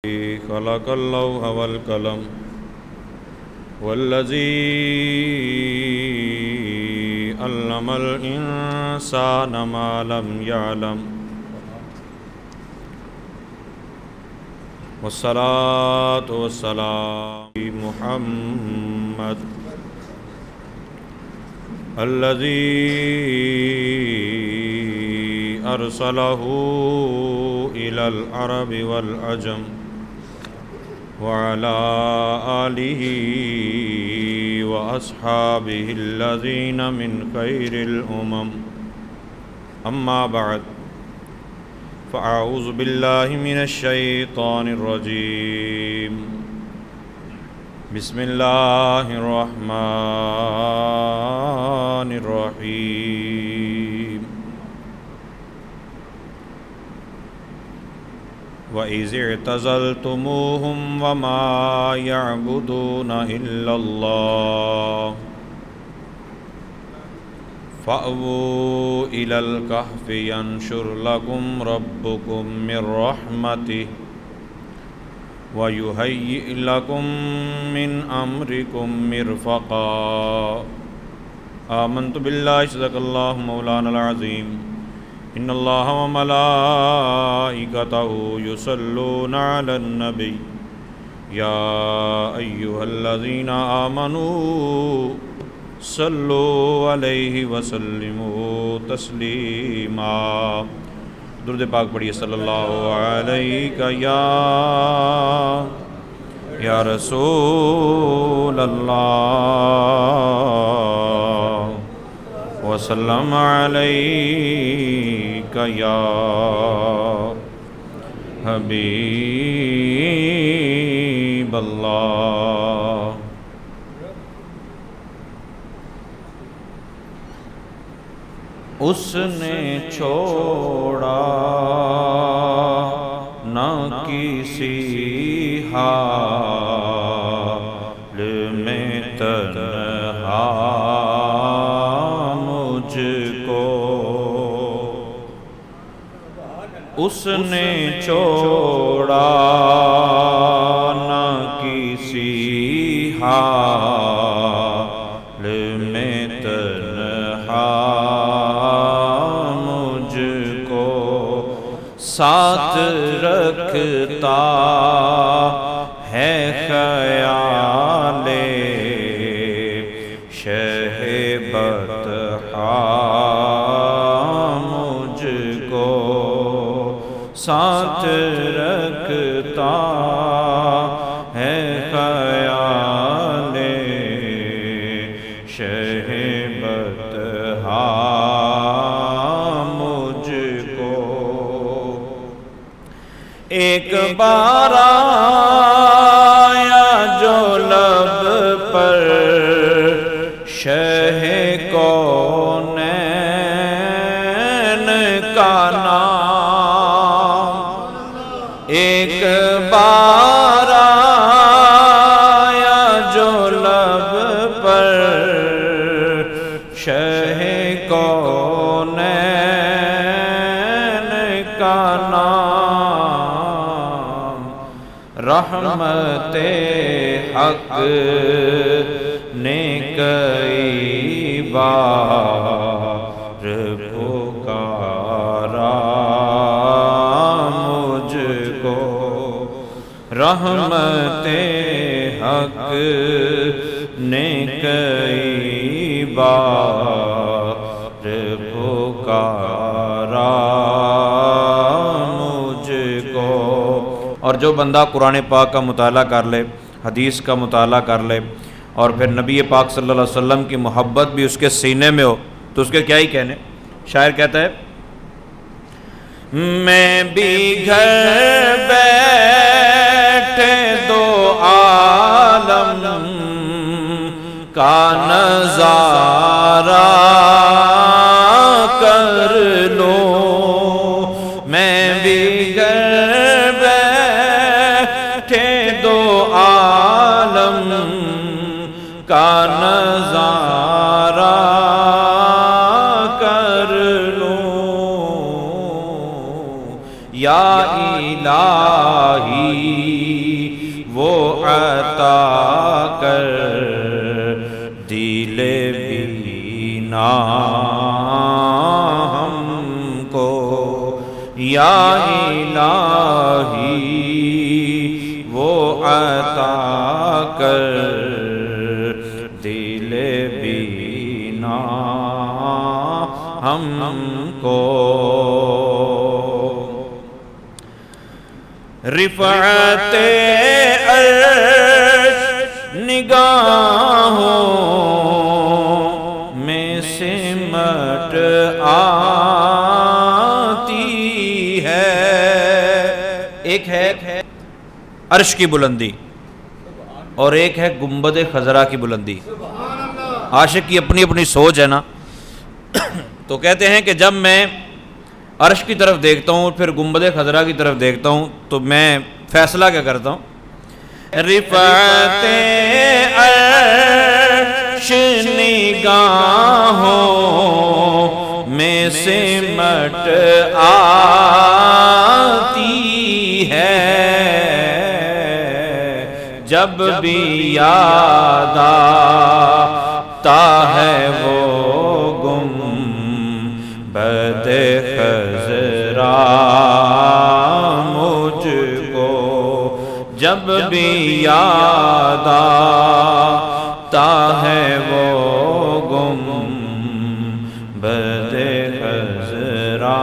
خلق اللوح والقلم والذي علم الإنسان ما لم يعلم والصلاة والسلام على محمد الذي أرسله إلى العرب والعجم وعلى آله وأصحابه الذين من خير الأمم أما بعد فأعوذ بالله من الشيطان الرجيم بسم الله الرحمن الرحيم وَإِذِ اعْتَزَلْتُمُوهُمْ وَمَا يَعْبُدُونَ إِلَّا اللَّهَ فَأْوُوا إِلَى الْكَهْفِ يَنشُرْ لَكُمْ رَبُّكُمْ مِنْ رَحْمَتِهِ وَيُهَيِّئْ لَكُمْ مِنْ أَمْرِكُمْ مِرْفَقًا آمنت بالله صدق الله مولانا العظيم إن الله وملائكته يصلون على النبي يا أيها الذين آمنوا صلوا عليه وسلموا تسليما درود پاک پڑھیے صلی اللہ علیہ یا رسول اللہ وسلم علیک یا حبیب اللہ اس نے چھوڑا نہ کسی حال میں تنہا اس نے چھوڑا نہ کسی حال میں تنہا مجھ کو ساتھ رکھتا ہے خیال شہ بطحا ساتھ رکھتا ہے خیال شہ بطحا مجھ کو ایک بار آیا جو لب پر شہ کونین کا نام ایک بار آیا جو لب پر شہ کونین کا نام رحمت حق نے کئی بار پکارا رحمت حق نے کئی بار پکارا مجھ کو۔ اور جو بندہ قرآن پاک کا مطالعہ کر لے، حدیث کا مطالعہ کر لے، اور پھر نبی پاک صلی اللہ علیہ وسلم کی محبت بھی اس کے سینے میں ہو تو اس کے کیا ہی کہنے۔ شاعر کہتا ہے میں بھی گھر بیٹھے دو عالم کا نظارہ کر لو، میں بھی گھر بیٹھے دو عالم کا نظارہ کر لو یا الہی وہ عطا کر دل بینا ہم کو، یا الہی وہ عطا کر دل بینا ہم کو۔ رفعت عرش نگاہوں میں سمٹ آتی ہے۔ ایک ہے عرش کی بلندی اور ایک ہے گنبد خضرا کی بلندی۔ عاشق کی اپنی اپنی سوچ ہے نا، تو کہتے ہیں کہ جب میں عرش کی طرف دیکھتا ہوں پھر گنبد خضرا کی طرف دیکھتا ہوں تو میں فیصلہ کیا کرتا ہوں، رفعت عرش نگاہوں میں سمٹ آتی ہے، جب بھی یاد آتا ہے وہ گنبد خضرا مجھ کو، جب بھی یاد آتا ہے وہ گنبد خضرا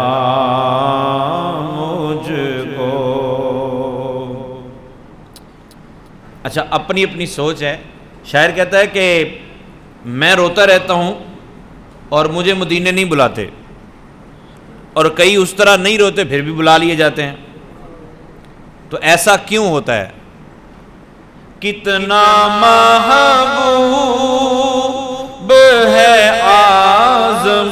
مجھ کو۔ اچھا، اپنی اپنی سوچ ہے۔ شاعر کہتا ہے کہ میں روتا رہتا ہوں اور مجھے مدینے نہیں بلاتے، اور کئی اس طرح نہیں روتے پھر بھی بلا لیے جاتے ہیں، تو ایسا کیوں ہوتا ہے؟ کتنا محبوب ہے اعظم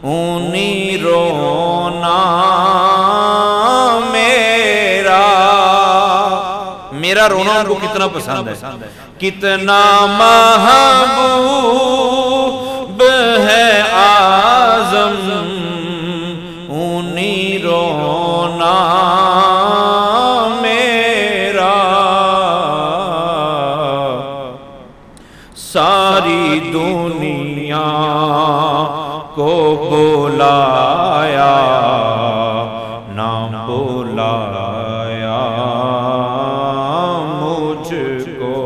اونی رونا میرا رونا ان کو کتنا پسند ہے، کتنا محبوب ہے اعظم اونی رونا میرا، ساری دنیا کو بلایا نہ بلایا مجھ کو،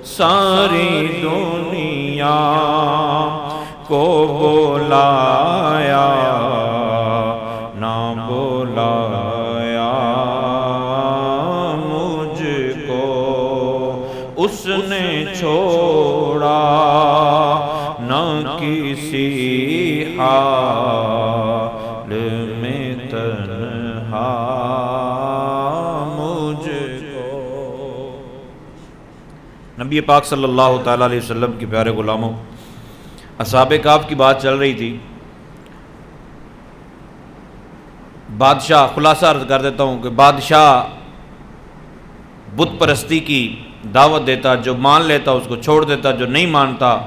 ساری دنیا کو بلایا نہ بلایا مجھ کو، اس نے چھوڑا نہ کسی حال میں تنہا مجھ کو۔ نبی پاک صلی اللہ تعالیٰ علیہ وسلم کے پیارے غلاموں، اصحاب کہف کی بات چل رہی تھی۔ بادشاہ، خلاصہ عرض کر دیتا ہوں کہ بادشاہ بت پرستی کی دعوت دیتا، جو مان لیتا اس کو چھوڑ دیتا، جو نہیں مانتا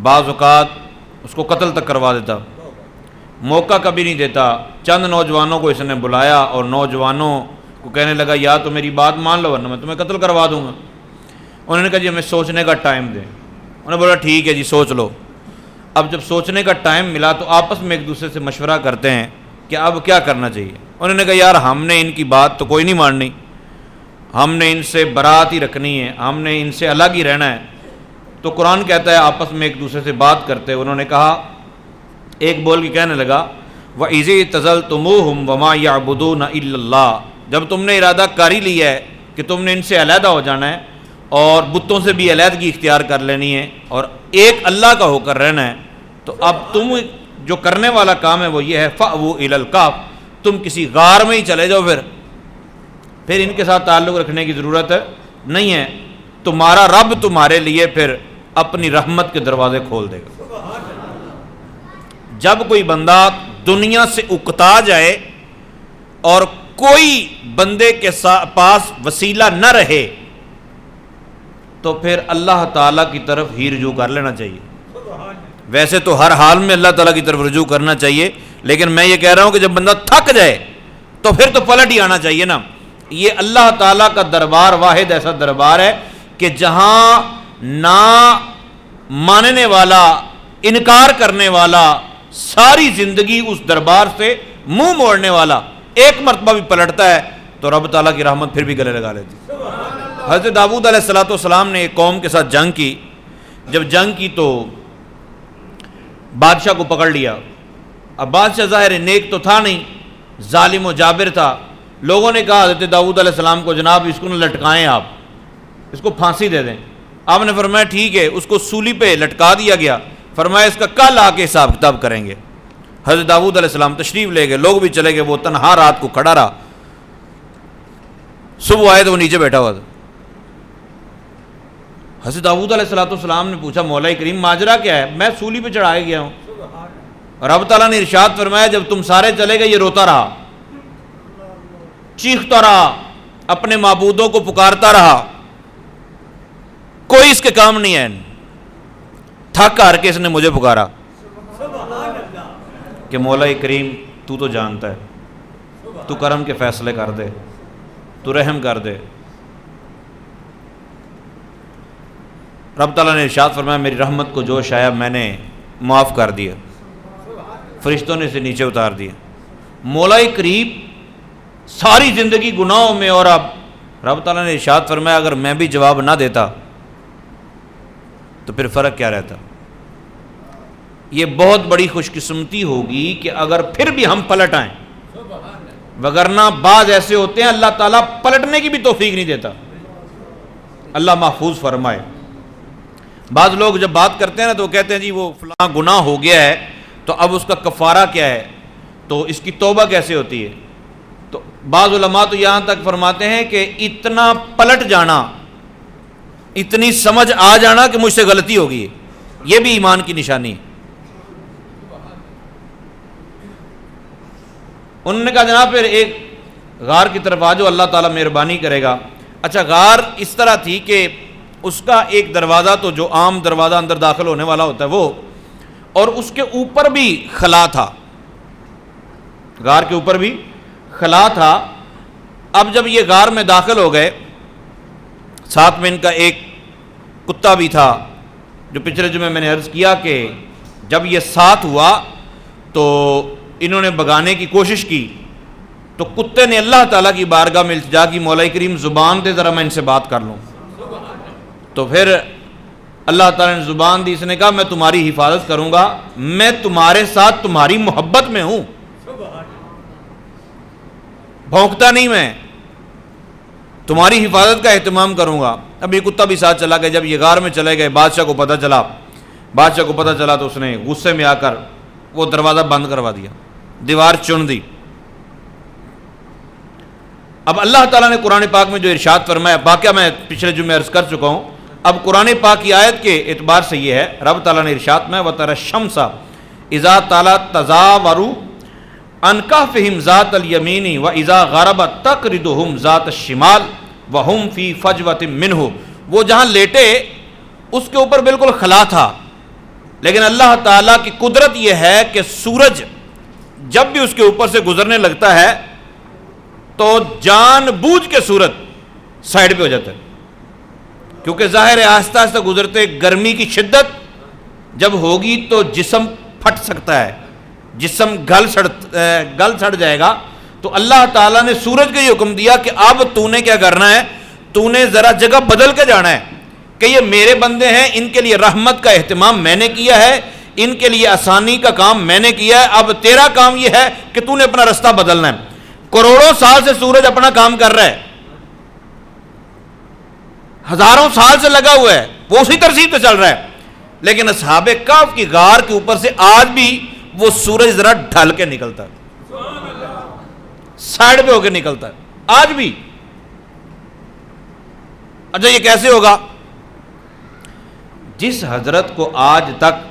بعض اوقات اس کو قتل تک کروا دیتا، موقع کبھی نہیں دیتا۔ چند نوجوانوں کو اس نے بلایا اور نوجوانوں کو کہنے لگا یا تو میری بات مان لو ورنہ میں تمہیں قتل کروا دوں گا۔ انہوں نے کہا جی ہمیں سوچنے کا ٹائم دیں۔ انہوں نے بولا ٹھیک ہے جی سوچ لو۔ اب جب سوچنے کا ٹائم ملا تو آپس میں ایک دوسرے سے مشورہ کرتے ہیں کہ اب کیا کرنا چاہیے۔ انہوں نے کہا یار ہم نے ان کی بات تو کوئی نہیں ماننی، ہم نے ان سے برات ہی رکھنی ہے، ہم نے ان سے الگ ہی رہنا ہے۔ تو قرآن کہتا ہے آپس میں ایک دوسرے سے بات کرتے، انہوں نے کہا، ایک بول کے کہنے لگا وَإِذِ اعْتَزَلْتُمُوهُمْ وَمَا يَعْبُدُونَ إِلَّا اللَّهَ، جب تم نے ارادہ کر ہی لیا ہے کہ تم نے ان سے علیحدہ ہو جانا ہے اور بتوں سے بھی علیحدگی اختیار کر لینی ہے اور ایک اللہ کا ہو کر رہنا ہے، تو اب تم جو کرنے والا کام ہے وہ یہ ہے فَأْوُوا إِلَى الْكَهْفِ، تم کسی غار میں ہی چلے جاؤ، پھر ان کے ساتھ تعلق رکھنے کی ضرورت نہیں ہے، تمہارا رب تمہارے لیے پھر اپنی رحمت کے دروازے کھول دے گا۔ جب کوئی بندہ دنیا سے اکتا جائے اور کوئی بندے کے پاس وسیلہ نہ رہے تو پھر اللہ تعالیٰ کی طرف ہی رجوع کر لینا چاہیے۔ ویسے تو ہر حال میں اللہ تعالیٰ کی طرف رجوع کرنا چاہیے، لیکن میں یہ کہہ رہا ہوں کہ جب بندہ تھک جائے تو پھر تو پلٹ ہی آنا چاہیے نا۔ یہ اللہ تعالیٰ کا دربار واحد ایسا دربار ہے کہ جہاں نہ ماننے والا، انکار کرنے والا، ساری زندگی اس دربار سے منہ موڑنے والا ایک مرتبہ بھی پلٹتا ہے تو رب تعالیٰ کی رحمت پھر بھی گلے لگا لیتی۔ حضرت داؤد علیہ السلام نے ایک قوم کے ساتھ جنگ کی، جب جنگ کی تو بادشاہ کو پکڑ لیا۔ اب بادشاہ ظاہر نیک تو تھا نہیں، ظالم و جابر تھا۔ لوگوں نے کہا حضرت داؤد علیہ السلام کو جناب اس کو نہ لٹکائیں، آپ اس کو پھانسی دے دیں۔ آپ نے فرمایا ٹھیک ہے، اس کو سولی پہ لٹکا دیا گیا۔ فرمایا اس کا کل آ کے حساب کتاب کریں گے۔ حضرت داؤد علیہ السلام تشریف لے گئے، لوگ بھی چلے گئے، وہ تنہا رات کو کھڑا رہا۔ صبح آئے تو وہ نیچے بیٹھا ہوا تھا۔ حضرت داؤد علیہ السلام نے پوچھا مولا کریم ماجرا کیا ہے؟ میں سولی پہ چڑھائے گیا ہوں۔ رب تعالیٰ نے ارشاد فرمایا جب تم سارے چلے گئے یہ روتا رہا، چیختا رہا، اپنے معبودوں کو پکارتا رہا، کوئی اس کے کام نہیں ہے۔ تھک ہار کے اس نے مجھے پکارا کہ مولا کریم تو جانتا ہے، تو کرم کے فیصلے کر دے، تو رحم کر دے۔ رب تعالیٰ نے ارشاد فرمایا میری رحمت کو جوش آیا، میں نے معاف کر دیا، فرشتوں نے اسے نیچے اتار دیا۔ مولا کریم ساری زندگی گناہوں میں، اور اب رب تعالیٰ نے ارشاد فرمایا اگر میں بھی جواب نہ دیتا تو پھر فرق کیا رہتا۔ یہ بہت بڑی خوش قسمتی ہوگی کہ اگر پھر بھی ہم پلٹ آئیں، وگرنہ بعض ایسے ہوتے ہیں اللہ تعالیٰ پلٹنے کی بھی توفیق نہیں دیتا۔ اللہ محفوظ فرمائے۔ بعض لوگ جب بات کرتے ہیں نا تو وہ کہتے ہیں جی وہ فلاں گناہ ہو گیا ہے تو اب اس کا کفارہ کیا ہے، تو اس کی توبہ کیسے ہوتی ہے؟ تو بعض علماء تو یہاں تک فرماتے ہیں کہ اتنا پلٹ جانا، اتنی سمجھ آ جانا کہ مجھ سے غلطی ہوگی ہے، یہ بھی ایمان کی نشانی ہے۔ انہوں نے کہا جناب پھر ایک غار کی طرف آ جاؤ، اللہ تعالیٰ مہربانی کرے گا۔ اچھا غار اس طرح تھی کہ اس کا ایک دروازہ تو جو عام دروازہ اندر داخل ہونے والا ہوتا ہے وہ، اور اس کے اوپر بھی خلا تھا، غار کے اوپر بھی خلا تھا۔ اب جب یہ غار میں داخل ہو گئے، ساتھ میں ان کا ایک کتا بھی تھا، جو پچھلے جمعے میں نے عرض کیا کہ جب یہ ساتھ ہوا تو انہوں نے بھگانے کی کوشش کی، تو کتے نے اللہ تعالیٰ کی بارگاہ میں التجا کی مولا کریم زبان دے ذرا میں ان سے بات کر لوں۔ تو پھر اللہ تعالیٰ نے زبان دی، اس نے کہا میں تمہاری حفاظت کروں گا، میں تمہارے ساتھ تمہاری محبت میں ہوں، بھونکتا نہیں، میں تمہاری حفاظت کا اہتمام کروں گا۔ اب یہ کتا بھی ساتھ چلا گیا۔ جب یہ غار میں چلے گئے بادشاہ کو پتہ چلا تو اس نے غصے میں آ کر وہ دروازہ بند کروا دیا، دیوار چن دی۔ اب اللہ تعالیٰ نے قرآن پاک میں جو ارشاد فرمایا، واقعہ میں پچھلے جمعے عرض کر چکا ہوں، اب قرآن پاک کی آیت کے اعتبار سے یہ ہے، رب تعالیٰ نے ارشاد میں وَتَرَى الشَّمْسَ اِذَا طَلَعَتْ تَزَاوَرُ عَنْ كَهْفِهِمْ ذَاتَ الْيَمِينِ وَإِذَا غَرَبَتْ تَقْرِضُهُمْ ذَاتَ الشِّمَالِ وَهُمْ فِي فَجْوَةٍ مِّنْهُ۔ وہ جہاں لیٹے اس کے اوپر بالکل خلا تھا، لیکن اللہ تعالیٰ کی قدرت یہ ہے کہ سورج جب بھی اس کے اوپر سے گزرنے لگتا ہے تو جان بوجھ کے سورج سائڈ پہ ہو جاتا ہے، کیونکہ ظاہر ہے آہستہ آہستہ گزرتے گرمی کی شدت جب ہوگی تو جسم پھٹ سکتا ہے، جسم گل سڑ جائے گا۔ تو اللہ تعالیٰ نے سورج کو یہ حکم دیا کہ اب تو نے کیا کرنا ہے، تو نے ذرا جگہ بدل کے جانا ہے کہ یہ میرے بندے ہیں، ان کے لیے رحمت کا اہتمام میں نے کیا ہے، ان کے لیے آسانی کا کام میں نے کیا ہے، اب تیرا کام یہ ہے کہ تو نے اپنا رستہ بدلنا ہے۔ کروڑوں سال سے سورج اپنا کام کر رہا ہے، ہزاروں سال سے لگا ہوا ہے، وہ اسی ترتیب سے چل رہا ہے، لیکن اصحاب کہف کی غار کے اوپر سے آج بھی وہ سورج ذرا ڈھل کے نکلتا ہے، سائڈ پہ ہو کے نکلتا ہے آج بھی۔ اچھا یہ کیسے ہوگا؟ جس حضرت کو آج تک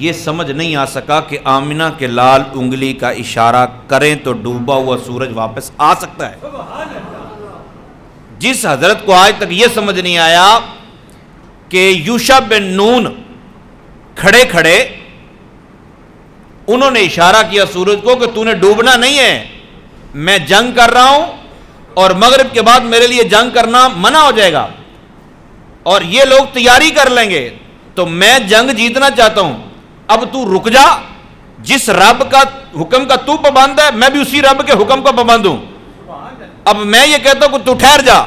یہ سمجھ نہیں آ سکا کہ آمنہ کے لال انگلی کا اشارہ کریں تو ڈوبا ہوا سورج واپس آ سکتا ہے، جس حضرت کو آج تک یہ سمجھ نہیں آیا کہ یوشع بن نون کھڑے کھڑے انہوں نے اشارہ کیا سورج کو کہ تو نے ڈوبنا نہیں ہے، میں جنگ کر رہا ہوں، اور مغرب کے بعد میرے لیے جنگ کرنا منع ہو جائے گا اور یہ لوگ تیاری کر لیں گے تو میں جنگ جیتنا چاہتا ہوں، اب تو رک جا، جس رب کا حکم کا تو پابند ہے میں بھی اسی رب کے حکم کا پابند ہوں، اب میں یہ کہتا ہوں کہ تو ٹھہر جا،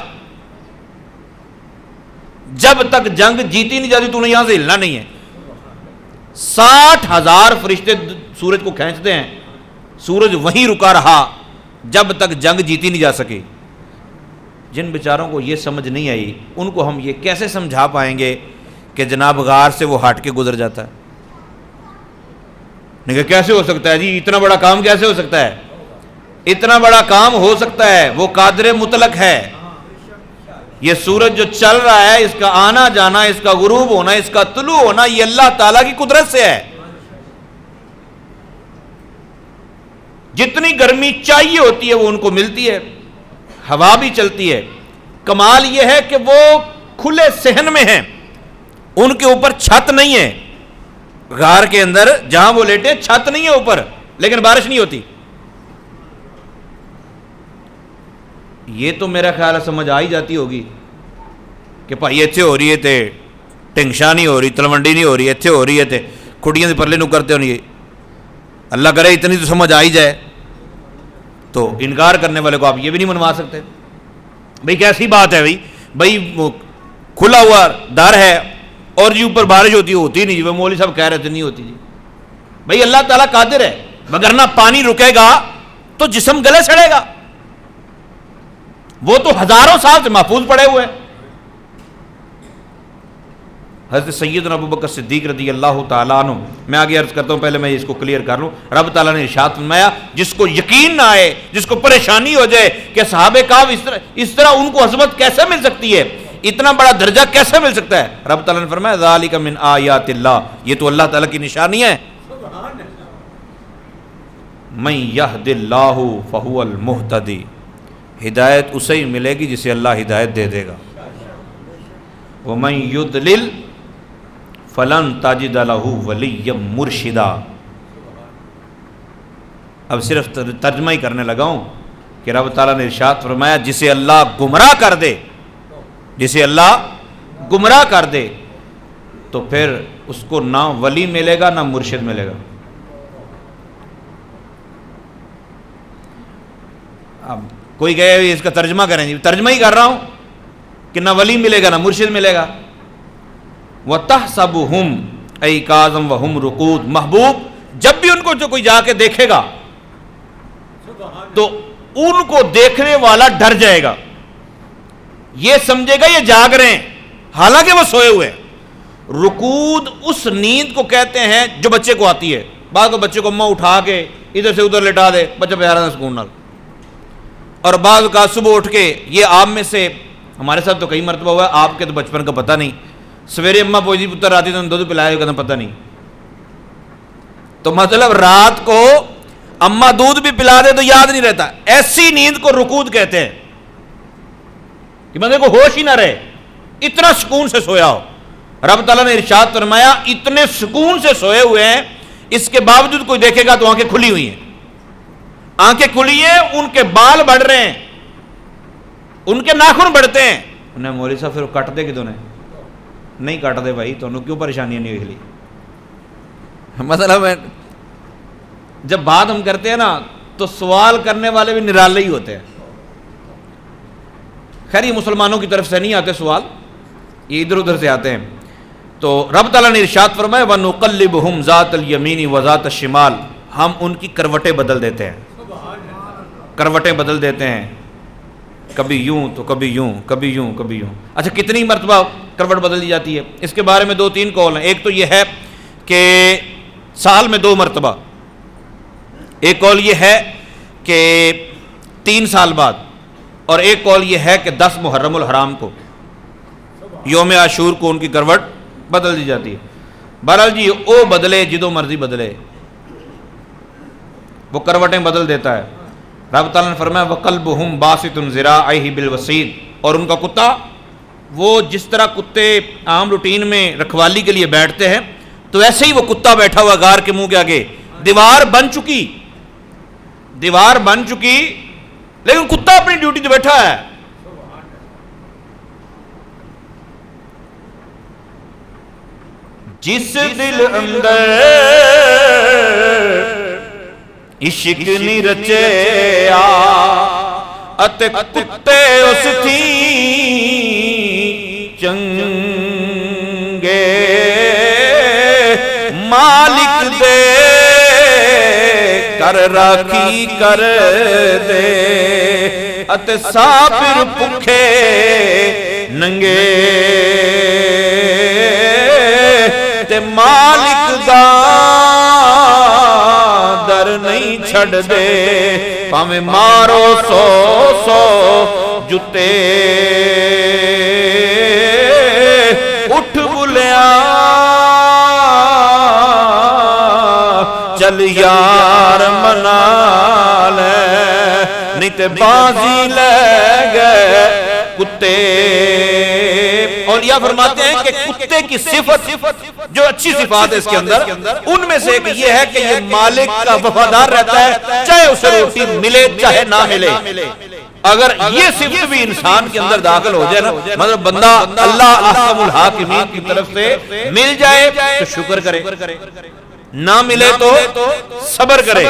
جب تک جنگ جیتی نہیں جاتی تو نے یہاں سے ہلنا نہیں ہے۔ 60,000 فرشتے سورج کو کھینچتے ہیں، سورج وہیں رکا رہا جب تک جنگ جیتی نہیں جا سکی۔ جن بیچاروں کو یہ سمجھ نہیں آئی ان کو ہم یہ کیسے سمجھا پائیں گے کہ جناب غار سے وہ ہٹ کے گزر جاتا ہے؟ نہیں کہ کیسے ہو سکتا ہے جی، اتنا بڑا کام کیسے ہو سکتا ہے؟ اتنا بڑا کام ہو سکتا ہے، وہ قادر مطلق ہے۔ یہ سورج جو چل رہا ہے، اس کا آنا جانا، اس کا غروب ہونا، اس کا طلوع ہونا، یہ اللہ تعالیٰ کی قدرت سے ہے۔ جتنی گرمی چاہیے ہوتی ہے وہ ان کو ملتی ہے، ہوا بھی چلتی ہے۔ کمال یہ ہے کہ وہ کھلے صحن میں ہیں، ان کے اوپر چھت نہیں ہے، غار کے اندر جہاں وہ لیٹے چھت نہیں ہے اوپر، لیکن بارش نہیں ہوتی۔ یہ تو میرا خیال ہے سمجھ آ ہی جاتی ہوگی کہ بھائی ایتھے ہو رہی ہے تے ٹنگشا نہیں ہو رہی، تلونڈی نہیں ہو رہی، ایتھے ہو رہی ہے تے کھڑیاں دے پرلے نو کرتے ہونی۔ اللہ کرے اتنی تو سمجھ آ ہی جائے، تو انکار کرنے والے کو آپ یہ بھی نہیں منوا سکتے۔ بھئی کیسی بات ہے بھئی وہ کھلا ہوا در ہے اور جی اوپر بارش ہوتی نہیں جی، وہ مولوی صاحب کہہ رہے تھے نہیں ہوتی جی۔ بھئی اللہ تعالیٰ قادر ہے، وگرنہ پانی رکے گا تو جسم گلے سڑے گا، وہ تو ہزاروں سال سے محفوظ پڑے ہوئے ہیں۔ حضرت سیدنا ابوبکر صدیق رضی اللہ تعالیٰ عنہ، میں آگے عرض کرتا ہوں، پہلے میں اس کو کلیئر کر لوں۔ رب تعالیٰ نے ارشاد فرمایا جس کو یقین نہ آئے، جس کو پریشانی ہو جائے کہ صحابہ کہف اس طرح ان کو عظمت کیسے مل سکتی ہے، اتنا بڑا درجہ کیسے مل سکتا ہے، رب تعالیٰ نے فرمایا ذالک من آیات اللہ، یہ تو اللہ تعالیٰ کی نشانی ہے۔ من یہد اللہ فہو المہتدی، ہدایت اسے ہی ملے گی جسے اللہ ہدایت دے دے گا۔ ومن یضلل فلن تجد لہ ولیا مرشدا۔ اب صرف ترجمہ ہی کرنے لگا ہوں کہ رب تعالیٰ نے ارشاد فرمایا جسے اللہ گمراہ کر دے، جسے اللہ گمراہ کر دے تو پھر اس کو نہ ولی ملے گا نہ مرشد ملے گا۔ اب کوئی کہے اس کا ترجمہ کریں جی، ترجمہ ہی کر رہا ہوں کہ نہ ولی ملے گا نہ مرشد ملے گا۔ وَتَحْسَبُهُمْ أَيْقَاظًا وَهُمْ رُقُودٌ، محبوب جب بھی ان کو جو کوئی جا کے دیکھے گا تو ان کو دیکھنے والا ڈر جائے گا، یہ سمجھے گا یہ جاگ رہے ہیں حالانکہ وہ سوئے ہوئے ہیں۔ رکود اس نیند کو کہتے ہیں جو بچے کو آتی ہے، بعض کو بچے کو اماں اٹھا کے ادھر سے ادھر لٹا دے، بچہ پیارا نہ سکون نال، اور بعض کا صبح اٹھ کے، یہ آپ میں سے ہمارے ساتھ تو کئی مرتبہ ہوا ہے، آپ کے تو بچپن کا پتہ نہیں، سویرے اماں پوچھتی پتر آتی تو دودھ پلایا کہتے پتہ نہیں، تو مطلب رات کو اماں دودھ بھی پلا دے تو یاد نہیں رہتا، ایسی نیند کو رکود کہتے ہیں کہ بندے کو ہوش ہی نہ رہے، اتنا سکون سے سویا ہو۔ رب تعالیٰ نے ارشاد فرمایا اتنے سکون سے سوئے ہوئے ہیں، اس کے باوجود کوئی دیکھے گا تو آنکھیں کھلی ہوئی ہیں، آنکھیں کھلی ہیں، ان کے بال بڑھ رہے ہیں، ان کے ناخن بڑھتے ہیں۔ انہیں مولوی صاحب پھر کٹ دے کتوں نے؟ نہیں کٹ دے بھائی، تو کیوں پریشانیاں نہیں ہوئی؟ مطلب جب بات ہم کرتے ہیں نا تو سوال کرنے والے بھی نرالے ہی ہوتے ہیں۔ خیر یہ مسلمانوں کی طرف سے نہیں آتے سوال، یہ ادھر ادھر سے آتے ہیں۔ تو رب تعالیٰ نے ارشاد فرمایا وَنُقَلِّبُهُمْ ذَاتَ الْيَمِينِ وَذَاتَ الشِّمَالِ، ہم ان کی کروٹیں بدل دیتے ہیں، کروٹیں بدل دیتے ہیں، کبھی یوں تو کبھی یوں، کبھی یوں کبھی یوں۔ اچھا کتنی مرتبہ کروٹ بدل دی جاتی ہے؟ اس کے بارے میں 2-3 قول ہیں۔ ایک تو یہ ہے کہ سال میں 2 مرتبہ، ایک قول یہ ہے کہ 3 سال بعد، اور ایک قول یہ ہے کہ 10 محرم الحرام کو، یوم عاشور کو ان کی کروٹ بدل دی جاتی ہے۔ بہرحال جی او بدلے جدو مرضی بدلے، وہ کروٹیں بدل دیتا ہے۔ رب تعالیٰ نے فرمایا وَقَلْبُهُمْ بَاسِطٌ ذِرَاعَيْهِ بِالْوَصِيدِ، اور ان کا کتا وہ جس طرح کتے عام روٹین میں رکھوالی کے لیے بیٹھتے ہیں تو ایسے ہی وہ کتا بیٹھا ہوا غار کے منہ کے آگے، دیوار بن چکی لیکن کتا اپنی ڈیوٹی تو بیٹھا ہے. جس دل اندر عشق نہیں رچیا اتے کتے اس تھی چنگے مالک دے کر راکھی کر دے اتے سافر بھکھے ننگے تے مالک دا در نہیں چھڑ دے پاویں مارو سو سو جتے اٹھ بلیا چل یار منا لے نہیں تے بازی لے گئے کتے. اولیاء فرماتے ہیں کہ کتے کی صفت جو اچھی صفات ہے اس کے اندر ان میں سے ایک یہ ہے کہ یہ مالک کا وفادار رہتا ہے چاہے اسے روٹی ملے چاہے نہ ملے. اگر یہ صفت بھی انسان کے اندر داخل ہو جائے نا مطلب بندہ اللہ احکم الحاکمین کی طرف سے مل جائے تو شکر کرے, نہ ملے تو صبر کرے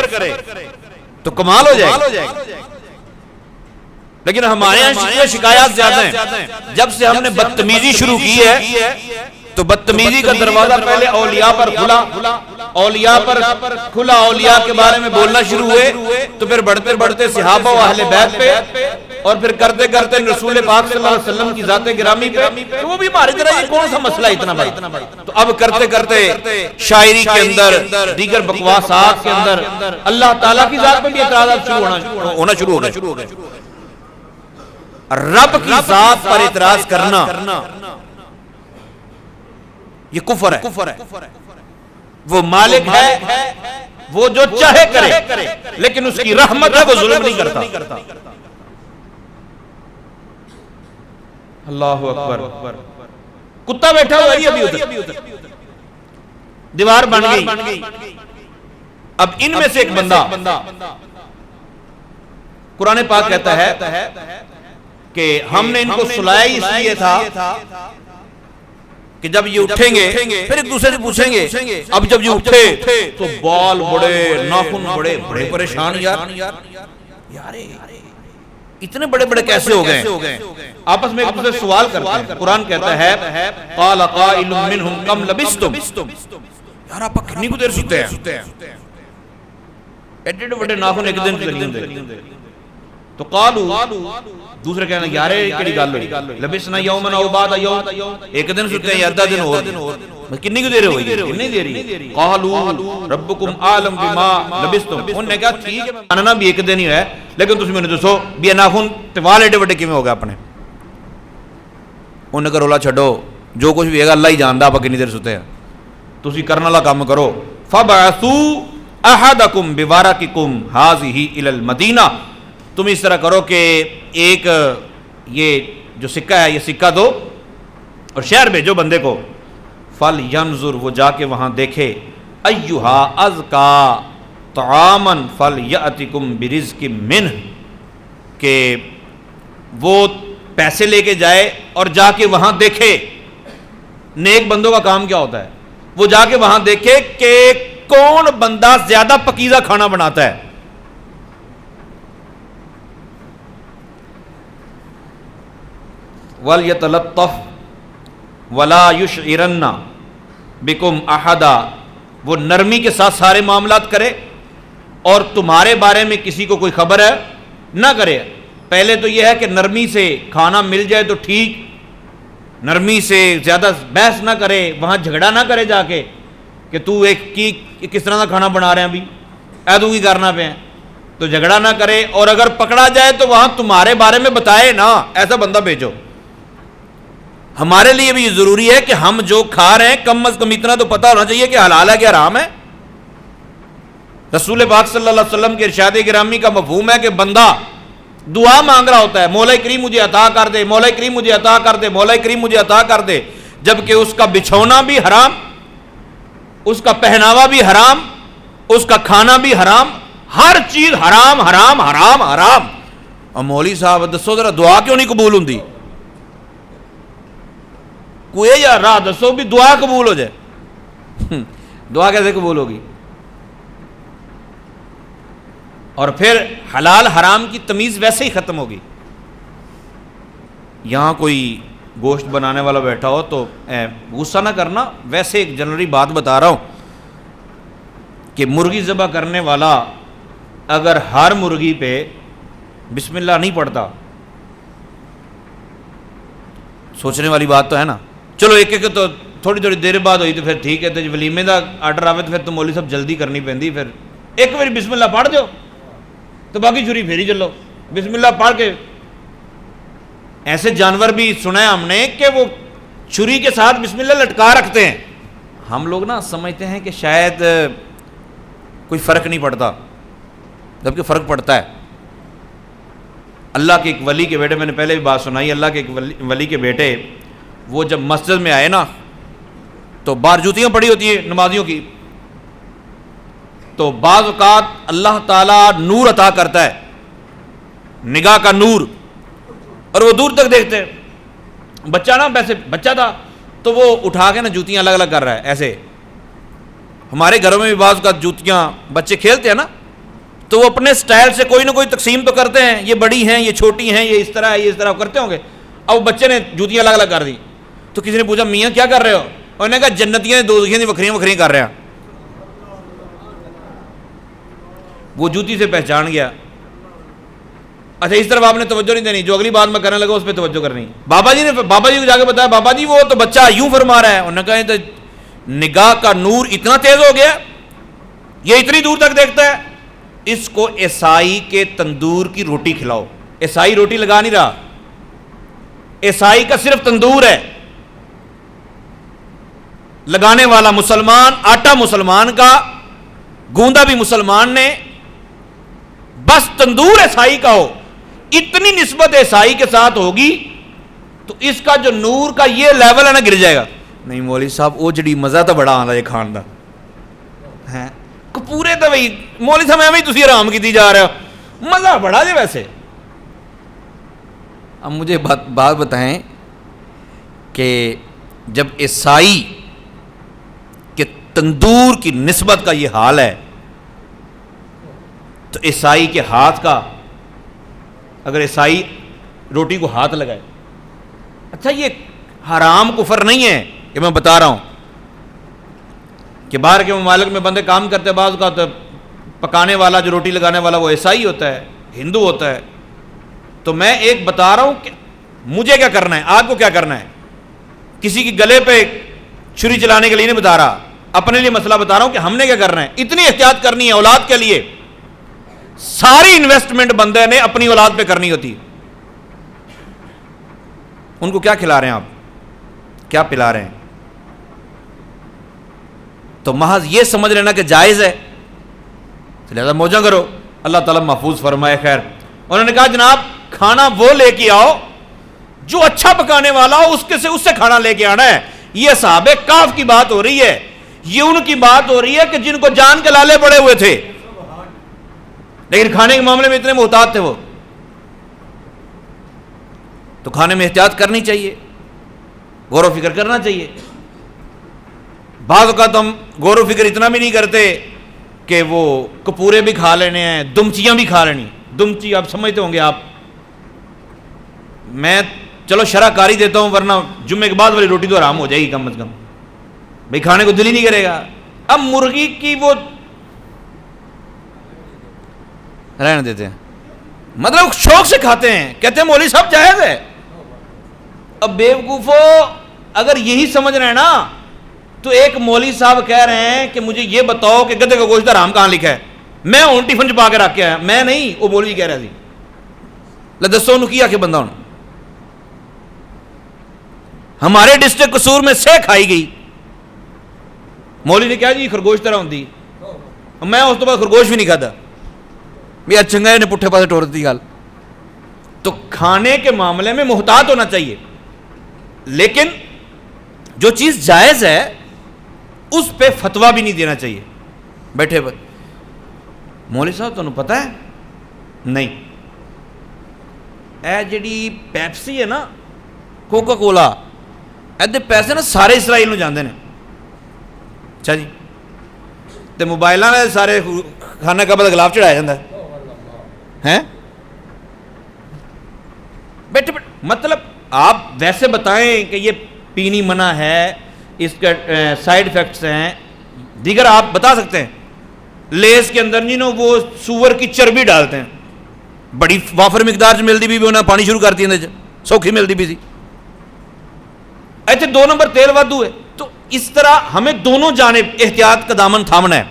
تو کمال ہو جائے. لیکن ہمارے یہاں شکایات زیادہ ہیں. جب سے ہم نے بدتمیزی شروع کی ہے تو بدتمیزی کا دروازہ پہلے اولیاء پر کھلا, اولیاء کے بارے میں بولنا شروع ہوئے تو پھر بڑھتے بڑھتے صحابہ و اہل بیت پہ اور پھر کرتے کرتے رسول پاک صلی اللہ علیہ وسلم کی ذات گرامی پہ. تو وہ بھی ہماری طرح یہ کون سا مسئلہ اتنا بڑا. تو اب کرتے کرتے شاعری کے اندر دیگر بکواسات کے اندر اللہ تعالیٰ کی ذات پہ بھی اعتراضات ہونا شروع ہو گئے. رب کی ذات پر اعتراض کرنا یہ کفر ہے. وہ مالک ہے وہ جو چاہے کرے لیکن اس کی رحمت ہے وہ ظلم نہیں کرتا. اللہ اکبر. کتا بیٹھا ہوا ہے ابھی ادھر دیوار بن گئی. اب ان میں سے ایک بندہ قرآن پاک کہتا ہے کہ ہم نے ان کو سلایا اس لیے تھا کہ جب یہ اٹھیں گے پھر ایک دوسرے سے پوچھیں گے. اب جب یہ اٹھے تو بال بڑے ناخن بڑے پریشان یار اتنے بڑے بڑے کیسے ہو گئے. آپس میں ایک دوسرے سے سوال کرتے ہیں. قرآن کہتا ہے قال قائل منہم کم لبستم, یار آپ کتنی کو دیر سوتے ہیں. ایڈے بڑے ناخن ایک دن چلی ہوں. تو قالو دوسرے کہنا یار کیڑی گل ہوئی لبسنا یومن او بعد یوم, ایک دن سوتے ہیں یا آدھا دن اور کتنی کو دیر ہوئی کتنی دیری. قالو ربکم عالم بما لبستم, انہوں نے کہا ٹھیک ہے ماننا بھی ایک دن ہی ہے لیکن تسی میں نے دسو بھی ناخن تے وال ایڈے وڈے کیویں ہو گئے اپنے. انہوں نے کہا رولا چھڈو جو کچھ بھی ہے اللہ ہی جاندا آپ کتنی دیر سوتے ہیں تسی کرن والا کام کرو. فبعثوا احدکم بورقکم هذه الى المدینہ, تم اس طرح کرو کہ ایک یہ جو سکہ ہے یہ سکہ دو اور شہر بھیجو بندے کو. فَلْيَنْظُرْ, وہ جا کے وہاں دیکھے اَيُّهَا أَزْكَى طَعَامًا فَلْيَأْتِكُمْ بِرِزْقٍ مِّنْهُ, کہ وہ پیسے لے کے جائے اور جا کے وہاں دیکھے. نیک بندوں کا کام کیا ہوتا ہے, وہ جا کے وہاں دیکھے کہ کون بندہ زیادہ پکیزہ کھانا بناتا ہے. وَلْيَتَلَطَّفْ وَلَا يُشْعِرَنَّ بِكُمْ أَحَدًا, وہ نرمی کے ساتھ سارے معاملات کرے اور تمہارے بارے میں کسی کو کوئی خبر ہے نہ کرے. پہلے تو یہ ہے کہ نرمی سے کھانا مل جائے تو ٹھیک, نرمی سے زیادہ بحث نہ کرے, وہاں جھگڑا نہ کرے جا کے کہ تو ایک کی کس طرح کا کھانا بنا رہے ہیں ابھی ایدوں کی کرنا پہ ہیں, تو جھگڑا نہ کرے. اور اگر پکڑا جائے تو وہاں تمہارے بارے میں بتائے نا, ایسا بندہ بھیجو. ہمارے لیے بھی یہ ضروری ہے کہ ہم جو کھا رہے ہیں کم از کم اتنا تو پتہ ہونا چاہیے کہ حلال ہے کہ حرام ہے. رسول پاک صلی اللہ علیہ وسلم کے ارشاد گرامی کا مفہوم ہے کہ بندہ دعا مانگ رہا ہوتا ہے مولا کریم مجھے عطا کر دے, مولا کریم مجھے عطا کر دے, مولا کریم مجھے عطا کر دے, جبکہ اس کا بچھونا بھی حرام, اس کا پہناوا بھی حرام, اس کا کھانا بھی حرام, ہر چیز حرام حرام حرام حرام. اور مولوی صاحب دسو ذرا دعا کیوں نہیں قبول ہوندی؟ کوئی یار راہ دسو بھی دعا قبول ہو جائے، دعا کیسے قبول ہوگی؟ اور پھر حلال حرام کی تمیز ویسے ہی ختم ہوگی۔ یہاں کوئی گوشت بنانے والا بیٹھا ہو تو غصہ نہ کرنا، ویسے ایک جنرلی بات بتا رہا ہوں کہ مرغی ذبح کرنے والا اگر ہر مرغی پہ بسم اللہ نہیں پڑھتا، سوچنے والی بات تو ہے نا۔ چلو ایک ایک تو تھوڑی تھوڑی دیر بعد ہوئی تو پھر ٹھیک ہے، تو جب ولیمے دا آرڈر آوے تو پھر تو مولوی صاحب جلدی کرنی پیندی، پھر ایک بار بسم اللہ پڑھ دو تو باقی چھری پھیری چلو، بسم اللہ پڑھ کے۔ ایسے جانور بھی سنا ہے ہم نے کہ وہ چھری کے ساتھ بسم اللہ لٹکا رکھتے ہیں۔ ہم لوگ نا سمجھتے ہیں کہ شاید کوئی فرق نہیں پڑتا، جبکہ فرق پڑتا ہے۔ اللہ کے ایک ولی کے بیٹے، میں نے پہلے بھی بات سنائی، اللہ کے ایک ولی کے بیٹے وہ جب مسجد میں آئے نا تو باہر جوتیاں پڑی ہوتی ہیں نمازیوں کی، تو بعض اوقات اللہ تعالیٰ نور عطا کرتا ہے، نگاہ کا نور، اور وہ دور تک دیکھتے ہیں۔ بچہ نا ویسے بچہ تھا تو وہ اٹھا کے نا جوتیاں الگ الگ کر رہا ہے ایسے۔ ہمارے گھروں میں بھی بعض اوقات جوتیاں بچے کھیلتے ہیں نا تو وہ اپنے سٹائل سے کوئی نہ کوئی تقسیم تو کرتے ہیں، یہ بڑی ہیں، یہ چھوٹی ہیں، یہ اس طرح ہے، یہ اس طرح کرتے ہوں گے۔ اب بچے نے جوتیاں الگ الگ کر دی تو کسی نے پوچھا میاں کیا کر رہے ہو؟ انہوں نے کہا جنتیاں دوزخیاں وکھریاں وکھریاں کر رہے ہیں۔ وہ جوتی سے پہچان گیا۔ اچھا اس طرف آپ نے توجہ نہیں دینی، جو اگلی بات میں کرنے لگا اس پہ توجہ کرنی۔ بابا جی کو جا کے بتایا، بابا جی وہ تو بچہ یوں فرما رہا ہے۔ انہوں نے کہا تو نگاہ کا نور اتنا تیز ہو گیا، یہ اتنی دور تک دیکھتا ہے، اس کو عیسائی کے تندور کی روٹی کھلاؤ۔ عیسائی روٹی لگا نہیں رہا، عیسائی کا صرف تندور ہے، لگانے والا مسلمان، آٹا مسلمان کا، گوندا بھی مسلمان نے، بس تندور عیسائی کا ہو۔ اتنی نسبت عیسائی کے ساتھ ہوگی تو اس کا جو نور کا یہ لیول ہے نا گر جائے گا۔ نہیں مولوی صاحب وہ جڑی مزہ تو بڑا آندا ہے کھان دا ہے، پورے تو بھائی مولوی صاحب ایویں تسی آرام کیتی جا رہے ہو، مزہ بڑا جے ویسے۔ اب مجھے بات بتائیں کہ جب عیسائی کے تندور کی نسبت کا یہ حال ہے تو عیسائی کے ہاتھ کا، اگر عیسائی روٹی کو ہاتھ لگائے، اچھا یہ حرام کفر نہیں ہے، یہ میں بتا رہا ہوں کہ باہر کے ممالک میں بندے کام کرتے، بعض کا تو پکانے والا جو روٹی لگانے والا وہ عیسائی ہوتا ہے، ہندو ہوتا ہے۔ تو میں ایک بتا رہا ہوں کہ مجھے کیا کرنا ہے، آپ کو کیا کرنا ہے۔ کسی کی گلے پہ چھری چلانے کے لیے نہیں بتا رہا، اپنے لیے مسئلہ بتا رہا ہوں کہ ہم نے کیا کرنا ہے۔ اتنی احتیاط کرنی ہے اولاد کے لیے، ساری انویسٹمنٹ بندے نے اپنی اولاد پہ کرنی ہوتی ہے۔ ان کو کیا کھلا رہے ہیں آپ، کیا پلا رہے ہیں، تو محض یہ سمجھ لینا کہ جائز ہے لہذا موجہ کرو، اللہ تعالیٰ محفوظ فرمائے۔ خیر انہوں نے کہا جناب کھانا وہ لے کے آؤ جو اچھا پکانے والا ہو، اس سے کھانا لے کے آنا ہے۔ یہ صحابہ کاف کی بات ہو رہی ہے، یہ ان کی بات ہو رہی ہے کہ جن کو جان کے لالے پڑے ہوئے تھے لیکن کھانے کے معاملے میں اتنے محتاط تھے وہ، تو کھانے میں احتیاط کرنی چاہیے، غور و فکر کرنا چاہیے۔ بعض اوقات ہم غور و فکر اتنا بھی نہیں کرتے کہ وہ کپورے بھی کھا لینے ہیں، دمچیاں بھی کھا لینی۔ دمچی آپ سمجھتے ہوں گے، آپ میں چلو شرح کاری دیتا ہوں، ورنہ جمعے کے بعد والی روٹی تو حرام ہو جائے گی کم از کم، بھائی کھانے کو دل ہی نہیں کرے گا۔ اب مرغی کی وہ رہنے دیتے ہیں، مطلب شوق سے کھاتے ہیں، کہتے ہیں مولوی صاحب جائز ہے۔ اب بیوقوفو اگر یہی سمجھ رہے ہیں نا تو ایک مولوی صاحب کہہ رہے ہیں کہ مجھے یہ بتاؤ کہ گدھے کا گوشت حرام کہاں لکھا ہے، میں ہوں ٹفن چھپا کے رکھ کے آیا، میں نہیں، وہ مولوی کہہ رہا سی دسو انہوں کیا کہ بندہ ہوں۔ ہمارے ڈسٹرکٹ قصور میں سہ کھائی گئی، مولوی نے کہا جی خرگوش طرح ہوندی، میں اس تو بعد خرگوش بھی نہیں کھاتا، بھی چنگا نے پٹھے پاسے ٹور دی گل۔ تو کھانے کے معاملے میں محتاط ہونا چاہیے، لیکن جو چیز جائز ہے اس پہ فتویٰ بھی نہیں دینا چاہیے۔ بیٹھے مولوی صاحب تمہیں پتہ ہے نہیں، اے جڑی پیپسی ہے نا کوکا کولا ایدے پیسے نا سارے اسرائیل نو جاندے نے. اچھا جی تے موبائلاں نے سارے خانہ کعبہ دا غلاف چڑھایا جاندا ہے بیٹھے مطلب آپ ویسے بتائیں کہ یہ پینی منع ہے, اس کے سائیڈ افیکٹس ہیں دیگر آپ بتا سکتے ہیں. لیس کے اندر نہیں وہ سور کی چربی ڈالتے ہیں, بڑی وافر مقدار چ ملتی بھی انہیں پانی شروع کرتی ہے سوکھی ملتی بھی سی, ایسے 2 نمبر تیل وادو ہے. تو اس طرح ہمیں دونوں جانب احتیاط کا دامن تھامنا ہے.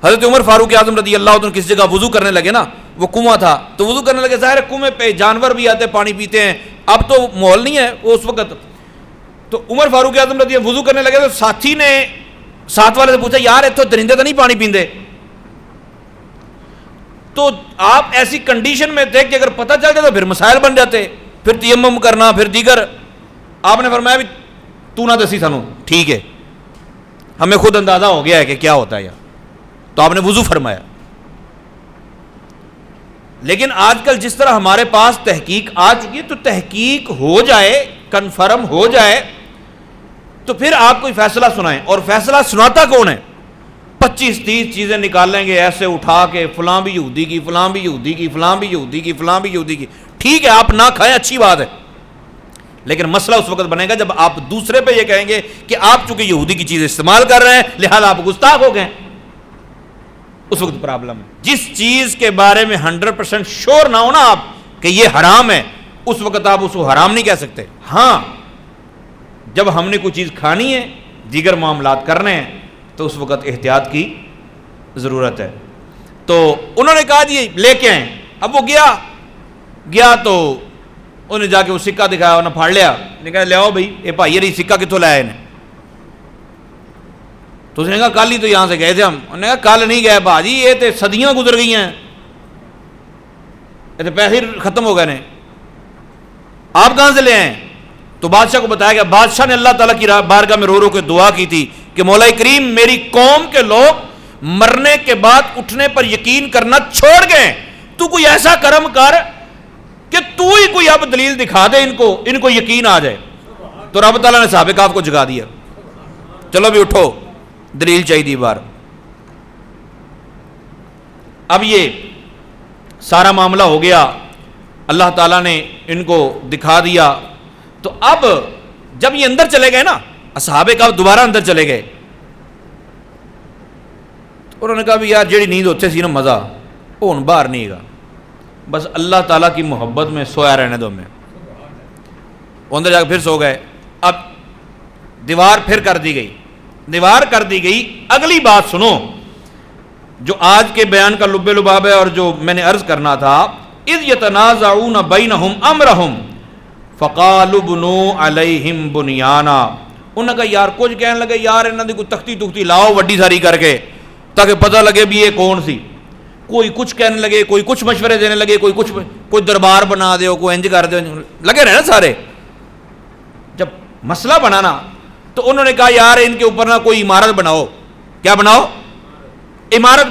حضرت عمر فاروق اعظم رضی اللہ عنہ کسی جگہ وضو کرنے لگے نا, وہ کنواں تھا تو وضو کرنے لگے, ظاہر کنویں پہ جانور بھی آتے پانی پیتے ہیں, اب تو ماحول نہیں ہے وہ اس وقت. تو عمر فاروق اعظم رضی اللہ وضو کرنے لگے تو ساتھی نے ساتھ والے سے پوچھا یار اتوں درندے تو نہیں پانی پیندے؟ تو آپ ایسی کنڈیشن میں تھے کہ اگر پتہ چل جائے تو پھر مسائل بن جاتے, پھر تیمم کرنا پھر دیگر. آپ نے فرمایا بھی تو نہ دسی سانو, ٹھیک ہے ہمیں خود اندازہ ہو گیا ہے کہ کیا ہوتا ہے یار, تو آپ نے وضو فرمایا. لیکن آج کل جس طرح ہمارے پاس تحقیق آ چکی ہے تو تحقیق ہو جائے, کنفرم ہو جائے تو پھر آپ کوئی فیصلہ سنائیں. اور فیصلہ سناتا کون ہے؟ 25-30 چیزیں نکال لیں گے ایسے اٹھا کے, فلاں بھی یہودی کی, فلاں بھی یہودی کی, فلاں بھی یہودی کی, فلاں بھی یہودی کی. ٹھیک ہے آپ نہ کھائیں, اچھی بات ہے, لیکن مسئلہ اس وقت بنے گا جب آپ دوسرے پہ یہ کہیں گے کہ آپ چونکہ یہودی کی چیز استعمال کر رہے ہیں لہذا آپ گستاخ ہو گئے. اس وقت پرابلم ہے. جس چیز کے بارے میں 100% شور نہ ہونا آپ کہ یہ حرام ہے, اس وقت آپ اس کو حرام نہیں کہہ سکتے. ہاں جب ہم نے کوئی چیز کھانی ہے, دیگر معاملات کرنے ہیں, تو اس وقت احتیاط کی ضرورت ہے. تو انہوں نے کہا جی لے کے آئیں. اب وہ گیا تو انہیں جا کے وہ سکہ دکھایا, انہیں پھاڑ لیا, نے کہا لے آؤ بھائی یہ بھائی یہ سکہ کتوں لایا انہیں؟ تو اس نے کہا کل ہی تو یہاں سے گئے تھے ہم. انہوں نے کہا کل نہیں گئے بھاجی, یہ تو صدیاں گزر گئی ہیں, یہ تو پیسے ختم ہو گئے نے, آپ کہاں سے لے آئے؟ تو بادشاہ کو بتایا گیا. بادشاہ نے اللہ تعالیٰ کی بارگاہ میں رو رو کے دعا کی تھی کہ مولا کریم میری قوم کے لوگ مرنے کے بعد اٹھنے پر یقین کرنا چھوڑ گئے, تو کوئی ایسا کرم کر کہ تو ہی کوئی اب دلیل دکھا دے ان کو یقین آ جائے. تو رب تعالیٰ نے صحابہ کہف کو جگا دیا, چلو بھی اٹھو دلیل چاہیے بار. اب یہ سارا معاملہ ہو گیا, اللہ تعالیٰ نے ان کو دکھا دیا. تو اب جب یہ اندر چلے گئے نا, اصحاب کہف دوبارہ اندر چلے گئے, انہوں نے کہا بھی یار جیڑی نیند اتنے سی نا مزہ وہ ہن باہر نہیں گا, بس اللہ تعالیٰ کی محبت میں سویا رہنے دو. میں اندر جا کے پھر سو گئے. اب دیوار پھر کر دی گئی. اگلی بات سنو جو آج کے بیان کا لب لباب ہے اور جو میں نے عرض کرنا تھا. اذ یتنازعون بینہم امرہم فقالوا بنوا علیہم بنیانا. انہوں نے کہا یار کچھ کہنے لگے یار انہوں نے کوئی تختی لاؤ وڈی ساری کر کے تاکہ پتہ لگے بھی یہ کون سی. کوئی کچھ کہنے لگے, کوئی کچھ مشورے دینے لگے, کوئی دربار بنا دو, کوئی انج کر دو, لگے رہے نا سارے. جب مسئلہ بنانا تو انہوں نے کہا یار ان کے اوپر نا کوئی عمارت بناؤ. کیا بناؤ؟ عمارت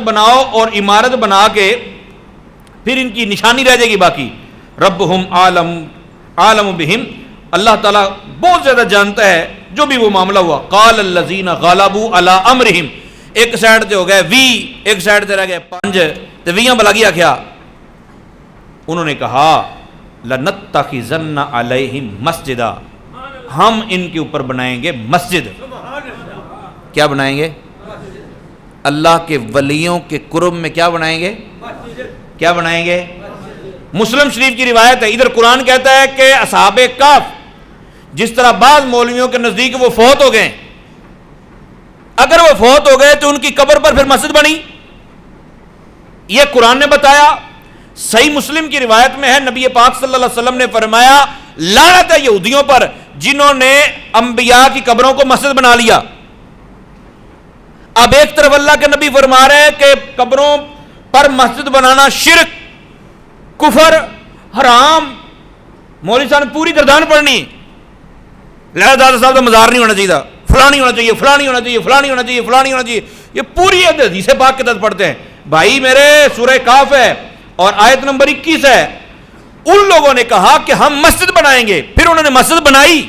بناؤ اور عمارت بنا کے پھر ان کی نشانی رہ جائے گی باقی. ربہم عالم بہم, اللہ تعالیٰ بہت زیادہ جانتا ہے جو بھی وہ معاملہ ہوا. قال الذین غلبوا علی امرہم, ایک سائڈ تے ہو گئے 20, ایک سائڈ تے رہ گئے 5, تے 20 بلا گیا کیا. انہوں نے کہا لنتخذن علیہم مسجدا, ہم ان کے اوپر بنائیں گے مسجد. کیا بنائیں گے؟ اللہ کے ولیوں کے قرب میں کیا بنائیں گے؟ کیا بنائیں گے؟ مسلم شریف کی روایت ہے, ادھر قرآن کہتا ہے کہ اصحاب کہف جس طرح بعض مولویوں کے نزدیک وہ فوت ہو گئے, اگر وہ فوت ہو گئے تو ان کی قبر پر پھر مسجد بنی. یہ قرآن نے بتایا. صحیح مسلم کی روایت میں ہے نبی پاک صلی اللہ علیہ وسلم نے فرمایا لعنت ہے یہودیوں پر جنہوں نے انبیاء کی قبروں کو مسجد بنا لیا. اب ایک طرف اللہ کے نبی فرما رہے ہیں کہ قبروں پر مسجد بنانا شرک, کفر, حرام, مولوی صاحب نے پوری گردان پڑھنی, لہذا صاحب کا مزار نہیں ہونا چاہیے, فلانی ہونا چاہیے, فلانی ہونا چاہیے, فلانی ہونا چاہیے, فلانی ہونا چاہیے. یہ پوری حدیث پاک کے تحت پڑھتے ہیں. بھائی میرے سورہ کہف ہے اور آیت نمبر 21 ہے، ان لوگوں نے کہا کہ ہم مسجد بنائیں گے، پھر انہوں نے مسجد بنائی۔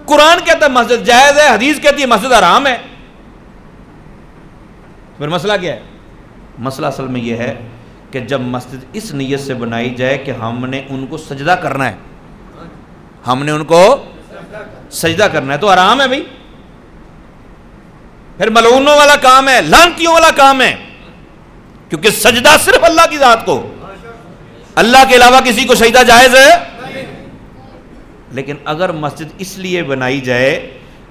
قرآن کہتا ہے مسجد جائز ہے، حدیث کہتی ہے مسجد حرام ہے، پھر مسئلہ کیا ہے؟ مسئلہ اصل میں یہ ہے کہ جب مسجد اس نیت سے بنائی جائے کہ ہم نے ان کو سجدہ کرنا ہے، ہم نے ان کو سجدہ کرنا ہے، تو حرام ہے بھائی، پھر ملعونوں والا کام ہے، لعنتیوں والا کام ہے، کیونکہ سجدہ صرف اللہ کی ذات کو، اللہ کے علاوہ کسی کو سجدہ جائز ہے۔ لیکن اگر مسجد اس لیے بنائی جائے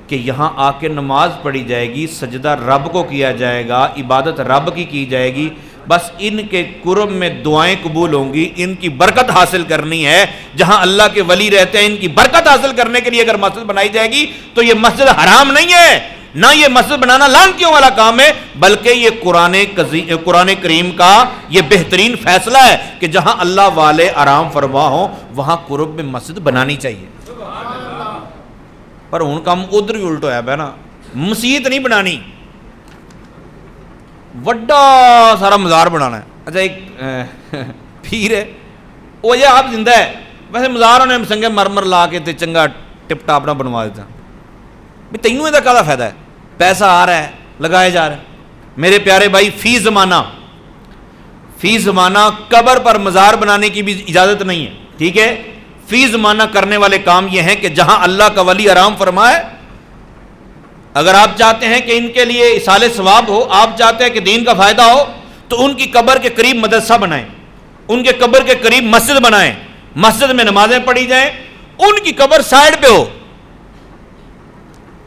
کہ یہاں آ کے نماز پڑھی جائے گی، سجدہ رب کو کیا جائے گا، عبادت رب کی جائے گی، بس ان کے قرب میں دعائیں قبول ہوں گی، ان کی برکت حاصل کرنی ہے، جہاں اللہ کے ولی رہتے ہیں ان کی برکت حاصل کرنے کے لیے اگر مسجد بنائی جائے گی تو یہ مسجد حرام نہیں ہے، نہ یہ مسجد بنانا لعنتیوں والا کام ہے، بلکہ یہ قرآن کریم کا یہ بہترین فیصلہ ہے کہ جہاں اللہ والے آرام فرما ہوں وہاں قرب میں مسجد بنانی چاہیے۔ پر ہن کام ادھر ہی الٹ ہویا پیا نا، مسجد نہیں بنانی، وڈا سارا مزار بنانا ہے۔ اچھا ایک پیر ہے وہ یہ آپ زندہ ہے، ویسے مزار انہیں سنگے مرمر لا کے تے چنگا ٹپ ٹاپ نہ بنوا دیتا، بھی تینوں یہ کیا فائدہ ہے؟ پیسہ آ رہا ہے، لگائے جا رہا ہے۔ میرے پیارے بھائی، فی زمانہ قبر پر مزار بنانے کی بھی اجازت نہیں ہے، ٹھیک ہے؟ فی زمانہ کرنے والے کام یہ ہیں کہ جہاں اللہ کا ولی آرام فرمائے، اگر آپ چاہتے ہیں کہ ان کے لیے اصال ثواب ہو، آپ چاہتے ہیں کہ دین کا فائدہ ہو، تو ان کی قبر کے قریب مدرسہ بنائیں، ان کے قبر کے قریب مسجد بنائیں، مسجد میں نمازیں پڑھی جائیں، ان کی قبر سائڈ پہ ہو،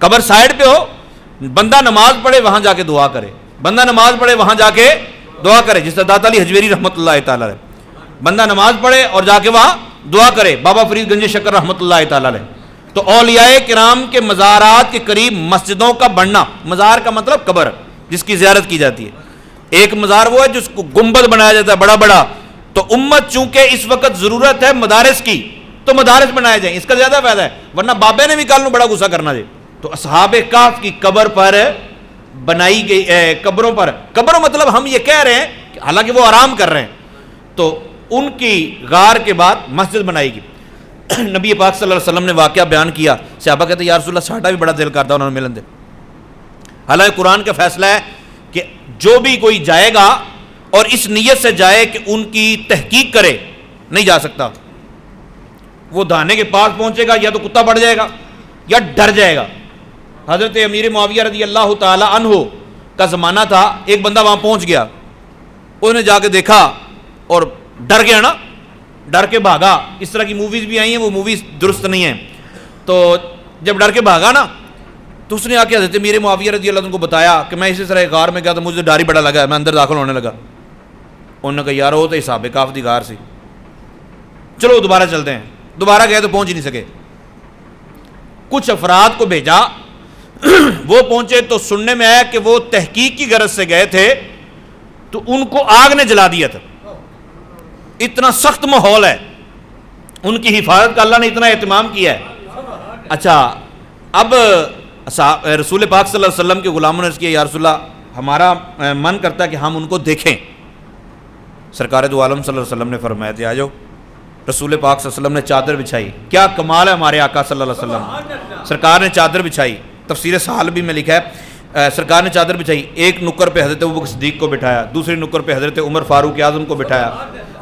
قبر سائڈ پہ ہو، بندہ نماز پڑھے وہاں جا کے دعا کرے، بندہ نماز پڑھے وہاں جا کے دعا کرے، جس طرح داتا علی حجویری رحمۃ اللہ تعالی علیہ، بندہ نماز پڑھے اور جا کے وہاں دعا کرے، بابا فرید گنج شکر رحمۃ اللہ تعالی علیہ۔ تو اولیاء کرام کے مزارات کے قریب مسجدوں کا بننا، مزار کا مطلب قبر جس کی زیارت کی جاتی ہے، ایک مزار وہ ہے جس کو گنبد بنایا جاتا ہے بڑا بڑا، تو امت چونکہ اس وقت ضرورت ہے مدارس کی تو مدارس بنائے جائیں، اس کا زیادہ فائدہ ہے، ورنہ بابے نے بھی کل بڑا غصہ کرنا دے۔ تو اصحاب کہف کی قبر پر بنائی گئی قبروں پر، قبروں مطلب ہم یہ کہہ رہے ہیں کہ حالانکہ وہ آرام کر رہے ہیں، تو ان کی غار کے بعد مسجد بنائی گئی۔ نبی پاک صلی اللہ علیہ وسلم نے واقعہ بیان کیا، صحابہ کہتے ہیں یا رسول اللہ ساڈا بھی بڑا دل کرتا انہوں نے ملن دے، حالانکہ قرآن کا فیصلہ ہے کہ جو بھی کوئی جائے گا اور اس نیت سے جائے کہ ان کی تحقیق کرے، نہیں جا سکتا، وہ دانے کے پاس پہنچے گا یا تو کتا پڑ جائے گا یا ڈر جائے گا۔ حضرت امیر معاویہ رضی اللہ تعالی عنہ کا زمانہ تھا، ایک بندہ وہاں پہنچ گیا، انہوں نے جا کے دیکھا اور ڈر گیا نا، ڈر کے بھاگا۔ اس طرح کی موویز بھی آئی ہیں، وہ موویز درست نہیں ہیں، تو جب ڈر کے بھاگا نا تو اس نے آ کے حضرت امیر معاویہ رضی اللہ عنہ کو بتایا کہ میں اسی طرح غار میں گیا تو مجھے ڈر ہی بڑا لگا، میں اندر داخل ہونے لگا۔ انہوں نے کہا یار وہ تو اصحاب کہف دی غار سی، چلو دوبارہ چلتے ہیں۔ دوبارہ گئے تو پہنچ ہی نہیں سکے، کچھ افراد کو بھیجا، وہ پہنچے تو سننے میں آیا کہ وہ تحقیق کی غرض سے گئے تھے تو ان کو آگ نے جلا دیا تھا، اتنا سخت ماحول ہے، ان کی حفاظت کا اللہ نے اتنا اہتمام کیا ہے۔ اچھا اب رسول پاک صلی اللہ علیہ وسلم کے غلاموں نے عرض کیا یا رسول اللہ ہمارا من کرتا ہے کہ ہم ان کو دیکھیں۔ سرکار دو عالم صلی اللہ علیہ وسلم نے فرمایا تھے آ جاؤ۔ رسول پاک صلی اللہ علیہ وسلم نے چادر بچھائی، کیا کمال ہے ہمارے آقا صلی اللہ علیہ وسلم، سرکار نے چادر بچھائی، تفسیر سال بھی میں لکھا ہے سرکار نے چادر بچھائی، ایک نکر پہ حضرت ابوبکر صدیق کو بٹھایا، دوسری نکر پہ حضرت عمر فاروق اعظم کو بٹھایا،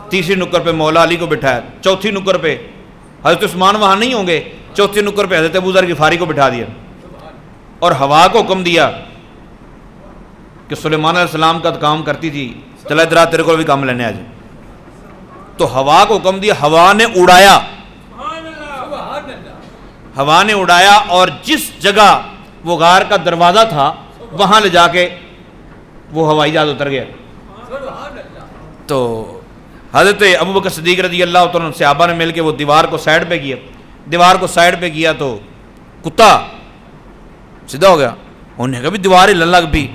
تیسری نکر پہ مولا علی کو بٹھایا، چوتھی نکر پہ حضرت عثمان وہاں نہیں ہوں گے، چوتھی نکر پہ حضرت ابو ذر غفاری کو بٹھا دیا، اور ہوا کو حکم دیا کہ سلیمان علیہ السلام کا کام کرتی تھی، چلا ادھر تیرے کو بھی کام لینے آ جائے، تو ہوا کو حکم دیا، ہوا نے اڑایا، ہوا نے اڑایا اور جس جگہ وہ غار کا دروازہ تھا وہاں لے جا کے وہ ہوائی جہاز اتر گیا۔ تو حضرت ابوبکر صدیق رضی اللہ تعالیٰ عنہ صحابہ نے مل کے وہ دیوار کو سائڈ پہ کیا، دیوار کو سائڈ پہ کیا تو کتا سیدھا ہو گیا، انہوں نے کہا بھی دیوار ہی لگ بھی،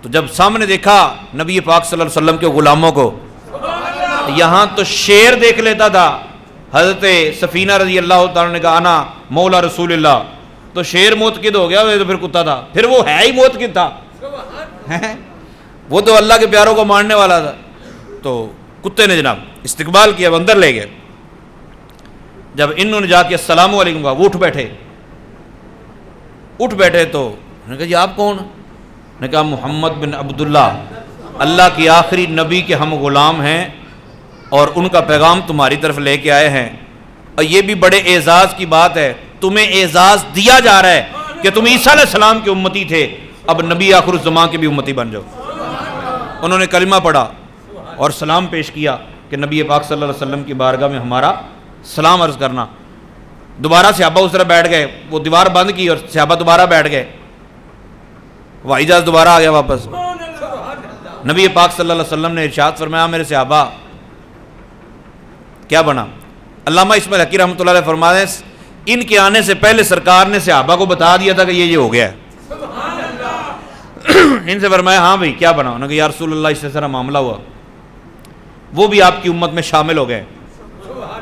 تو جب سامنے دیکھا نبی پاک صلی اللہ علیہ وسلم کے غلاموں کو، یہاں تو شیر دیکھ لیتا تھا، حضرت سفینہ رضی اللہ تعالیٰ نے کہا انا مولا رسول اللہ، تو شیر موت قد ہو گیا، تو پھر کتا تھا، پھر وہ ہے ہی موت قد تھا، وہ تو اللہ کے پیاروں کو مارنے والا تھا. تو کتے نے جناب استقبال کیا، اب اندر لے گئے. جب انہوں نے جا کے السلام علیکم کہا، وہ اٹھ بیٹھے تو انہوں نے کہا جی آپ کون؟ نے کہا محمد بن عبداللہ، اللہ کی آخری نبی کے ہم غلام ہیں اور ان کا پیغام تمہاری طرف لے کے آئے ہیں. اور یہ بھی بڑے اعزاز کی بات ہے، تمہیں اعزاز دیا جا رہا ہے کہ تم عیسیٰ علیہ السلام کے امتی تھے، اب نبی آخر الزمان کے بھی امتی بن جاؤ. انہوں نے کلمہ پڑھا اور سلام پیش کیا کہ نبی پاک صلی اللہ علیہ وسلم کی بارگاہ میں ہمارا سلام عرض کرنا. دوبارہ صحابہ اس طرح بیٹھ گئے، وہ دیوار بند کی اور صحابہ دوبارہ بیٹھ گئے. ہوائی جہاز دوبارہ آ گیا واپس. نبی پاک صلی اللہ علیہ وسلم نے ارشاد فرمایا میرے صحابہ کیا بنا؟ علامہ اسماعیل حقی رحمۃ اللہ علیہ فرماتے ہیں ان کے آنے سے پہلے سرکار نے صحابہ کو بتا دیا تھا کہ یہ ہو گیا ہے. ان سے فرمایا ہاں بھائی کیا بنا؟ انہوں نے کہا یا رسول اللہ اس طرح معاملہ ہوا، وہ بھی آپ کی امت میں شامل ہو گئے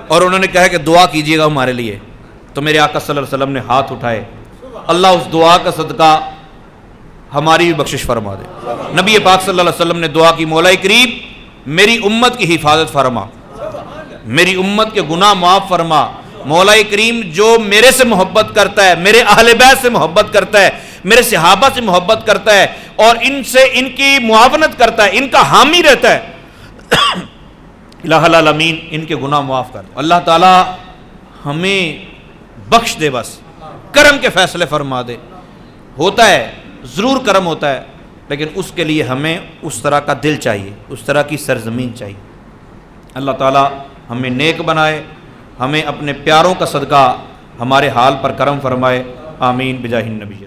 اور انہوں نے کہا کہ دعا کیجیے گا ہمارے لیے. تو میرے آقا صلی اللہ علیہ وسلم نے ہاتھ اٹھائے، اللہ اس دعا کا صدقہ ہماری بھی بخشش فرما دے. نبی پاک صلی اللہ علیہ وسلم نے دعا کی، مولا کریم میری امت کی حفاظت فرما، میری امت کے گناہ معاف فرما. مولا کریم جو میرے سے محبت کرتا ہے، میرے اہل بیت سے محبت کرتا ہے، میرے صحابہ سے محبت کرتا ہے اور ان سے ان کی معاونت کرتا ہے، ان کا حامی رہتا ہے، الہ العالمین ان کے گناہ معاف کر. اللہ تعالی ہمیں بخش دے، بس کرم کے فیصلے فرما دے. ہوتا ہے ضرور کرم ہوتا ہے، لیکن اس کے لیے ہمیں اس طرح کا دل چاہیے، اس طرح کی سرزمین چاہیے. اللہ تعالی ہمیں نیک بنائے، ہمیں اپنے پیاروں کا صدقہ ہمارے حال پر کرم فرمائے. آمین بجاہ النبی.